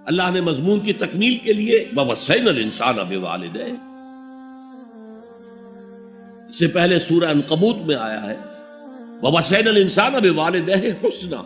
اللہ نے مضمون کی تکمیل کے لیے وَوَصَّيْنَا الْإِنسَانَ بِوَالِدَيْهِ، اس سے پہلے سورہ عنکبوت میں آیا ہے وَوَصَّيْنَا الْإِنسَانَ بِوَالِدَيْهِ حُسْنًا،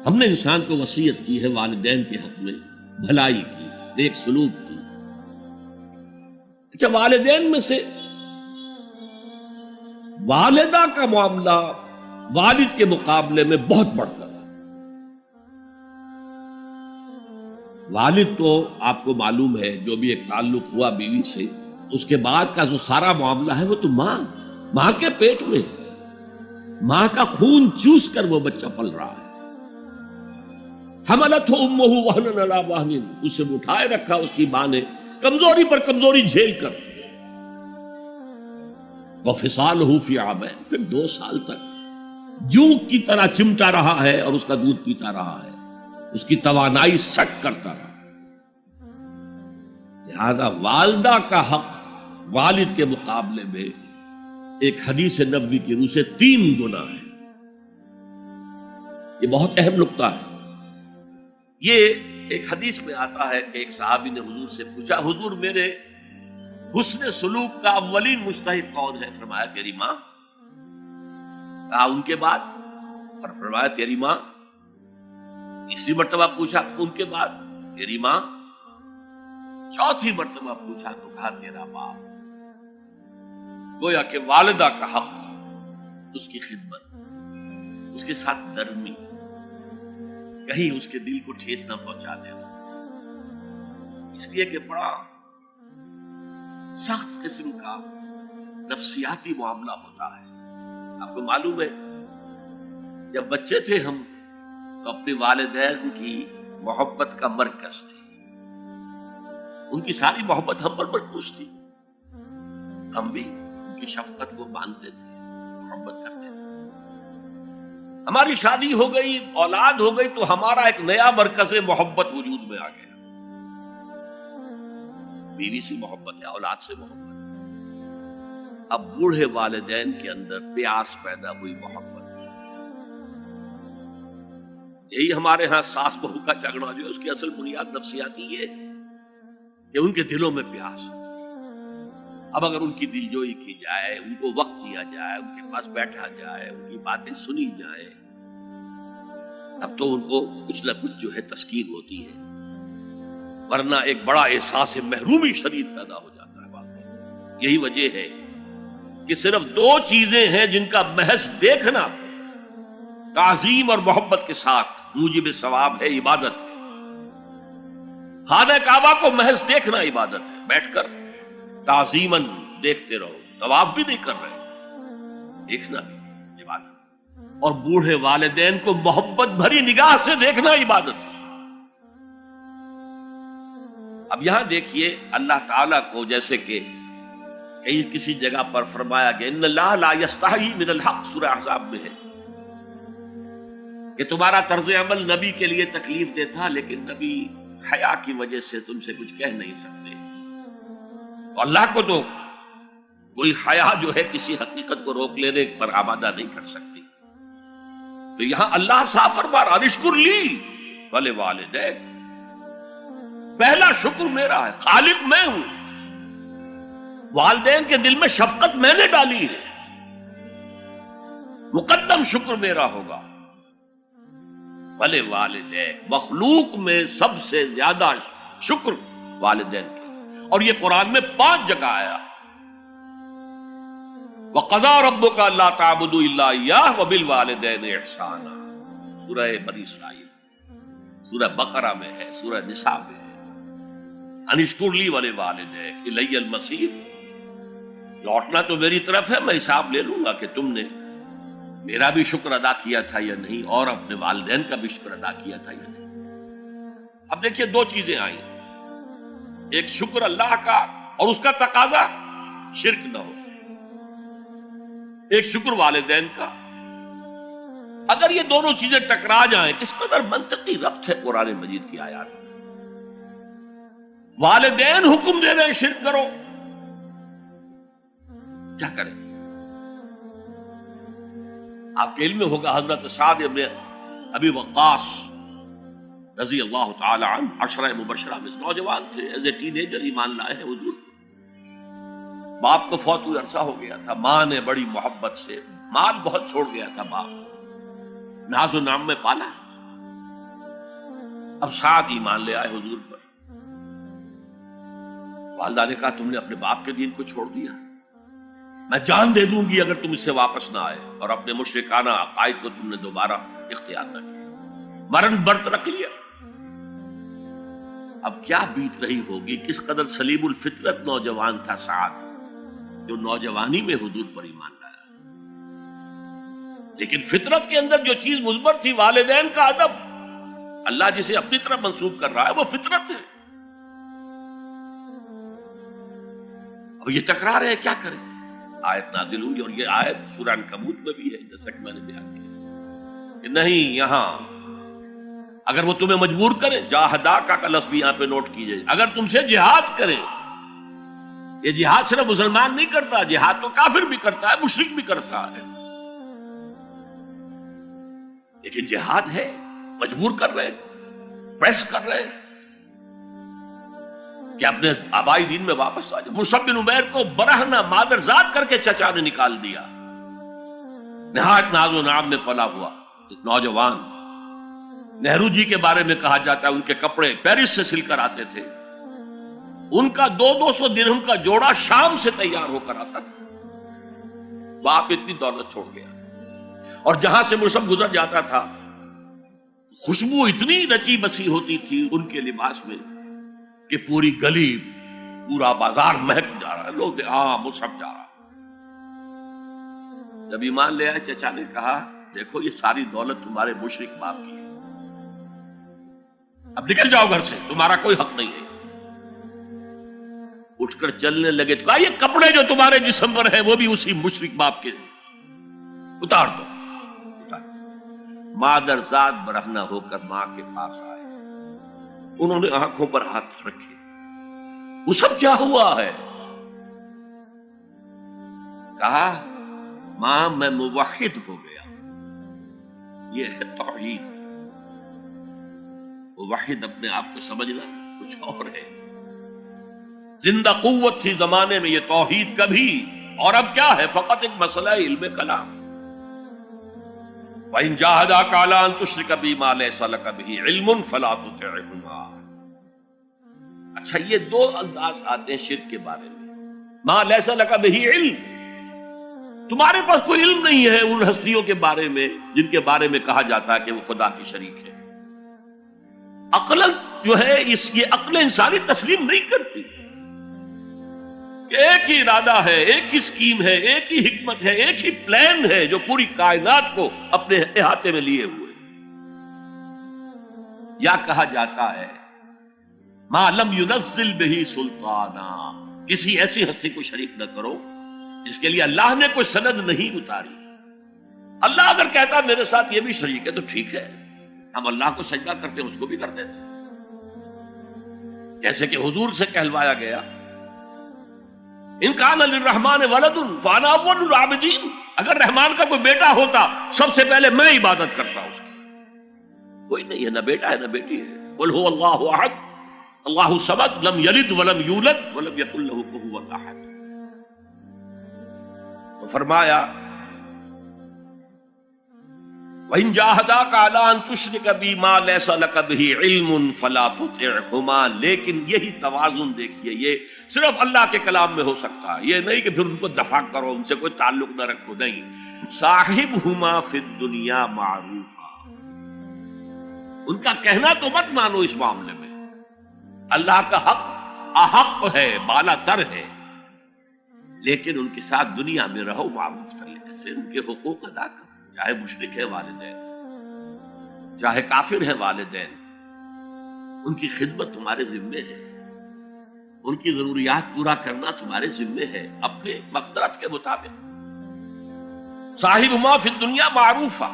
ہم نے انسان کو وصیت کی ہے والدین کے حق میں بھلائی کی، نیک سلوک کی۔ اچھا، والدین میں سے والدہ کا معاملہ والد کے مقابلے میں بہت بڑھ کر ہے۔ والد تو آپ کو معلوم ہے جو بھی ایک تعلق ہوا بیوی سے، اس کے بعد کا جو سارا معاملہ ہے وہ تو ماں کے پیٹ میں، ماں کا خون چوس کر وہ بچہ پل رہا ہے۔ حملتہ امہ وہنا علی وہن، اسے اٹھائے رکھا اس کی ماں نے کمزوری پر کمزوری جھیل کر، وفصالہ فی عامین، پھر 2 سال تک جوک کی طرح چمٹا رہا ہے اور اس کا دودھ پیتا رہا ہے، اس کی توانائی سٹ کرتا رہا۔ لہذا والدہ کا حق والد کے مقابلے میں ایک حدیث نبوی کی روح سے 3 گنا ہے۔ یہ بہت اہم نقطہ ہے۔ یہ ایک حدیث میں آتا ہے کہ ایک صحابی نے حضور سے پوچھا، حضور میرے حسن سلوک کا اولین مستحق کون ہے؟ فرمایا تیری ماں۔ کہا ان کے بعد؟ فرمایا تیری ماں۔ تیسری مرتبہ پوچھا ان کے بعد؟ تیری ماں۔ چوتھی مرتبہ پوچھا تو کہا تیرا باپ۔ گویا کہ والدہ کا حق، اس کی خدمت، اس کے ساتھ نرمی، کہیں اس کے دل کو ٹھیس نہ پہنچا دینا، اس لیے کہ بڑا سخت قسم کا نفسیاتی معاملہ ہوتا ہے۔ آپ کو معلوم ہے جب بچے تھے ہم تو اپنے والدین کی محبت کا مرکز تھے، ان کی ساری محبت ہم پر مرکوز تھی، ہم بھی ان کی شفقت کو مانتے تھے، محبت کرتے تھے۔ ہماری شادی ہو گئی، اولاد ہو گئی تو ہمارا ایک نیا مرکز محبت وجود میں آ گیا۔ بیوی سے محبت ہے، اولاد سے محبت ہے۔ اب بوڑھے والدین کے اندر پیاس پیدا ہوئی محبت، یہی ہمارے ہاں ساس بہو کا جھگڑا جو ہے اس کی اصل بنیاد نفسیاتی یہ ہے کہ ان کے دلوں میں پیاس ہوتی ہے۔ اب اگر ان کی دل جوئی کی جائے، ان کو وقت دیا جائے، ان کے پاس بیٹھا جائے، ان کی باتیں سنی جائیں، تب تو ان کو کچھ نہ کچھ جو ہے تسکین ہوتی ہے، ورنہ ایک بڑا احساس محرومی شدید پیدا ہو جاتا ہے واقعی۔ یہی وجہ ہے کہ صرف 2 چیزیں ہیں جن کا محض دیکھنا تعظیم اور محبت کے ساتھ موجب ثواب ہے، عبادت ہے۔ خانہ کعبہ کو محض دیکھنا عبادت ہے، بیٹھ کر تعظیماً دیکھتے رہو، طواف بھی نہیں کر رہے، دیکھنا بھی عبادت، اور بوڑھے والدین کو محبت بھری نگاہ سے دیکھنا عبادت ہے۔ اب یہاں دیکھیے اللہ تعالیٰ کو جیسے کہ کسی جگہ پر فرمایا گیا ان اللہ لا یستحی من الحق، سورہ احزاب میں ہے کہ تمہارا طرز عمل نبی کے لیے تکلیف دہ تھا، لیکن نبی حیا کی وجہ سے تم سے کچھ کہہ نہیں سکتے۔ تو اللہ کو تو کوئی حیا جو ہے کسی حقیقت کو روک لینے پر آمادہ نہیں کر سکتی۔ تو یہاں اللہ صاف فرما رہا اشکر لی ولوالدیک، پہلا شکر میرا ہے، خالق میں ہوں، والدین کے دل میں شفقت میں نے ڈالی ہے، مقدم شکر میرا ہوگا۔ ولوالدیک، مخلوق میں سب سے زیادہ شکر والدین کے، اور یہ قرآن میں 5 جگہ آیا۔ وَقَضَىٰ رَبُّكَ أَلَّا تَعْبُدُوا إِلَّا إِيَّاهُ وَبِالْوَالِدَيْنِ إِحْسَانًا، سورہ بنی اسرائیل، سورہ بقرہ میں ہے، سورہ نساء میں ہے۔ ان اشکر لی ولوالدیک الی المصیر، لوٹنا تو میری طرف ہے، میں حساب لے لوں گا کہ تم نے میرا بھی شکر ادا کیا تھا یا نہیں، اور اپنے والدین کا بھی شکر ادا کیا تھا یا نہیں۔ اب دیکھیے 2 چیزیں آئیں، ایک شکر اللہ کا اور اس کا تقاضا شرک نہ ہو، ایک شکر والدین کا۔ اگر یہ دونوں چیزیں ٹکرا جائیں، کس قدر منطقی ربط ہے قرآن مجید کی آیات میں۔ والدین حکم دے رہے ہیں شرک کرو، کیا کریں؟ آپ کے علم میں ہوگا حضرت سعد بن ابی وقاص رضی اللہ تعالی عنہ عشرہ مبشرہ میں نوجوان تھے، ایز اے ٹین ایجر ایمان لائے ہیں حضور۔ باپ کو فوت ہوئے عرصہ ہو گیا تھا، ماں نے بڑی محبت سے، مال بہت چھوڑ گیا تھا باپ، ناز و نام میں پالا، اب سعد ایمان لے آئے حضور پر۔ والدہ نے کہا تم نے اپنے باپ کے دین کو چھوڑ دیا، میں جان دے دوں گی اگر تم اس سے واپس نہ آئے، اور اپنے مشرکانہ عقائد کو تم نے دوبارہ اختیار نہ کیا، مرن برت رکھ لیا۔ اب کیا بیت رہی ہوگی، کس قدر سلیم الفطرت نوجوان تھا سعد، جو نوجوانی میں حضور پر ایمان لایا۔ لیکن فطرت کے اندر جو چیز مثبت تھی، والدین کا ادب، اللہ جسے اپنی طرف منسوب کر رہا ہے وہ فطرت ہے۔ اب یہ ٹکرا رہے ہیں، کیا کریں؟ آیت نازل ہوئی، اور یہ آیت سورہ عنکبوت میں بھی ہے، جیسا کہ میں نے بیان کیا کہ نہیں، یہاں اگر وہ تمہیں مجبور کرے، جاہداکا کا لفظ بھی یہاں پہ نوٹ کیجئے، اگر تم سے جہاد کرے، یہ جہاد صرف مسلمان نہیں کرتا، جہاد تو کافر بھی کرتا ہے، مشرک بھی کرتا ہے، لیکن جہاد ہے، مجبور کر رہے ہیں، پریس کر رہے ہیں کہ اپنے آبائی دین میں واپس آ جائے۔ مصعب بن عمیر کو برہنہ مادرزاد کر کے چچا نے نکال دیا، نہایت ناز و نام میں پلا ہوا ایک نوجوان۔ نہرو جی کے بارے میں کہا جاتا ہے ان کے کپڑے پیرس سے سل کر آتے تھے، ان کا 200 درہم کا جوڑا شام سے تیار ہو کر آتا تھا۔ باپ اتنی دولت چھوڑ گیا، اور جہاں سے مصعب گزر جاتا تھا خوشبو اتنی رچی بسی ہوتی تھی ان کے لباس میں کہ پوری گلی، پورا بازار مہک جا رہا ہے، لوگ ہاں مصعب جا رہا۔ جب ایمان لے آئے، چچا نے کہا دیکھو یہ ساری دولت تمہارے مشرک باپ کی ہے، اب نکل جاؤ گھر سے، تمہارا کوئی حق نہیں ہے۔ اٹھ کر چلنے لگے تو کہا یہ کپڑے جو تمہارے جسم پر ہیں وہ بھی اسی مشرک باپ کے، اتار دو۔ مادرزاد برہنہ ہو کر ماں کے پاس آئے، انہوں نے آنکھوں پر ہاتھ رکھے، وہ سب کیا ہوا ہے؟ کہا ماں میں موحد ہو گیا، یہ ہے توحید۔ موحد اپنے آپ کو سمجھنا کچھ اور ہے، زندہ قوت تھی زمانے میں یہ توحید کبھی، اور اب کیا ہے؟ فقط ایک مسئلہ علم کلام۔ وَإِن جَاهَدَاكَ عَلَىٰ أَن تُشْرِكَ بِي مَا لَيْسَ لَكَ بِهِ عِلْمٌ فَلَا تُطِعْهُمَا۔ اچھا یہ دو انداز آتے ہیں شرک کے بارے میں، مَا لَيْسَ لَكَ بِهِ علم، تمہارے پاس کوئی علم نہیں ہے ان ہستیوں کے بارے میں جن کے بارے میں کہا جاتا ہے کہ وہ خدا کی شریک ہے۔ عقل جو ہے یہ عقل انسانی تسلیم نہیں کرتی کہ ایک ہی ارادہ ہے، ایک ہی اسکیم ہے، ایک ہی حکمت ہے، ایک ہی پلان ہے جو پوری کائنات کو اپنے احاطے میں لیے ہوئے۔ یا کہا جاتا ہے ما لم ينزل به سلطانا، کسی ایسی ہستی کو شریک نہ کرو جس کے لیے اللہ نے کوئی سند نہیں اتاری۔ اللہ اگر کہتا میرے ساتھ یہ بھی شریک ہے تو ٹھیک ہے، ہم اللہ کو سجدہ کرتے ہیں، اس کو بھی کر دیتے ہیں۔ جیسے کہ حضور سے کہلوایا گیا ان کان للرحمن ولد فانا اول العابدین، اگر رحمان کا کوئی بیٹا ہوتا سب سے پہلے میں عبادت کرتا اس کی۔ کوئی نہیں ہے، نہ بیٹا ہے نہ بیٹی ہے۔ قل هو اللہ احد اللہ الصمد لم یلد ولم یولد ولم یکن له کفوا احد۔ تو فرمایا وَإِن جَاهَدَاكَ عَلَىٰ أَن تُشْرِكَ بِي مَا لَيْسَ لَكَ بِهِ عِلْمٌ فَلَا تُطِعْهُمَا۔ لیکن یہی توازن دیکھیے، یہ صرف اللہ کے کلام میں ہو سکتا ہے، یہ نہیں کہ پھر ان کو دفاع کرو، ان سے کوئی تعلق نہ رکھو، نہیں۔ صاحبهما فی الدنیا معروفا، ان کا کہنا تو مت مانو اس معاملے میں، اللہ کا حق احق ہے، بالا تر ہے، لیکن ان کے ساتھ دنیا میں رہو معروف طریقے سے، ان کے حقوق ادا کرو، چاہے مشرک ہے والدین، چاہے کافر ہے والدین، ان کی خدمت تمہارے ذمے ہے، ان کی ضروریات پورا کرنا تمہارے ذمے ہے اپنے مقدرت کے مطابق۔ صاحبہما فی الدنیا معروفا،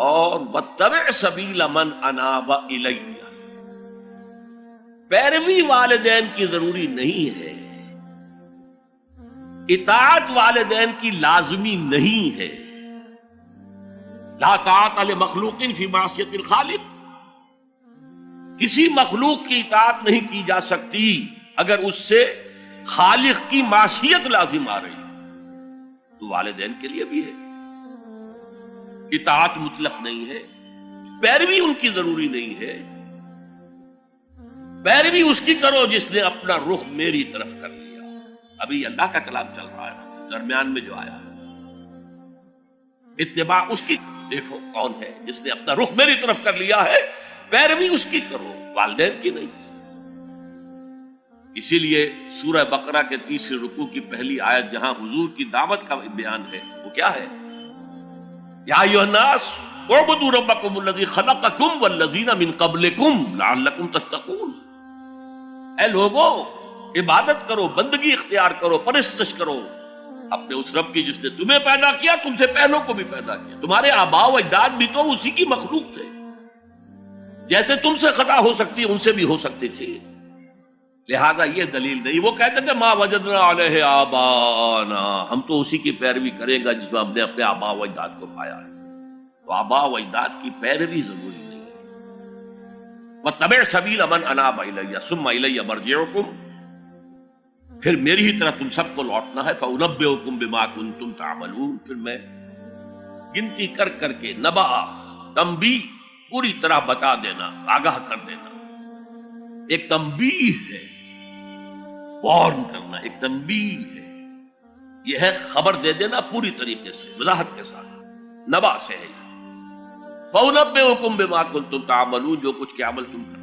اور واتبع سبیل من اناب الی، پیروی والدین کی ضروری نہیں ہے، اطاعت والدین کی لازمی نہیں ہے۔ لا طاعت لمخلوق فی معصیت الخالق، کسی مخلوق کی اطاعت نہیں کی جا سکتی اگر اس سے خالق کی معصیت لازم آ رہی ہے، تو والدین کے لیے بھی ہے، اطاعت مطلق نہیں ہے، پیروی ان کی ضروری نہیں ہے، پیروی اس کی کرو جس نے اپنا رخ میری طرف کر لیا۔ ابھی اللہ کا کلام چل رہا ہے، درمیان میں جو آیا ہے، اتباع اس کی کرو۔ دیکھو کون ہے جس نے اپنا رخ میری طرف کر لیا ہے، پیروی اس کی کرو، والدین کی نہیں۔ اسی لیے سورہ بقرہ کے تیسرے رکوع کی پہلی آیت جہاں حضور کی دعوت کا بیان ہے، وہ کیا ہے؟ یا ایھا الناس اعبدوا ربکم الذی خلقکم والذین من قبلکم لعلکم تتقون۔ اے لوگو، عبادت کرو، بندگی اختیار کرو، پرستش کرو اپنے اس رب کی جس نے تمہیں پیدا کیا، تم سے پہلوں کو بھی پیدا کیا۔ تمہارے آباء و اجداد بھی تو اسی کی مخلوق تھے، جیسے تم سے خطا ہو سکتی ان سے بھی ہو سکتی تھی، لہذا یہ دلیل نہیں۔ وہ کہتے تھے ما وجدنا علیہ آباءنا، ہم تو اسی کی پیروی کریں گا جس میں ہم نے اپنے آباء و اجداد کو پایا ہے۔ تو آباء و اجداد کی پیروی ضروری نہیں ہے۔ واتبع سبیل من اناب الی ثم الی مرجعکم، پھر میری ہی طرح تم سب کو لوٹنا ہے۔ فانبئکم بما کنتم تعملون، پھر میں گنتی کر کر کے نبا، تنبیہ، پوری طرح بتا دینا، آگاہ کر دینا۔ ایک تنبیہ ہے، وارن کرنا، ایک تنبیہ ہے، یہ ہے خبر دے دینا پوری طریقے سے، وضاحت کے ساتھ، نبا سے ہے۔ فَأُنَبِّئُكُم بِمَا كُنتُمْ تَعْمَلُونَ، جو کچھ کے عمل تم کرتے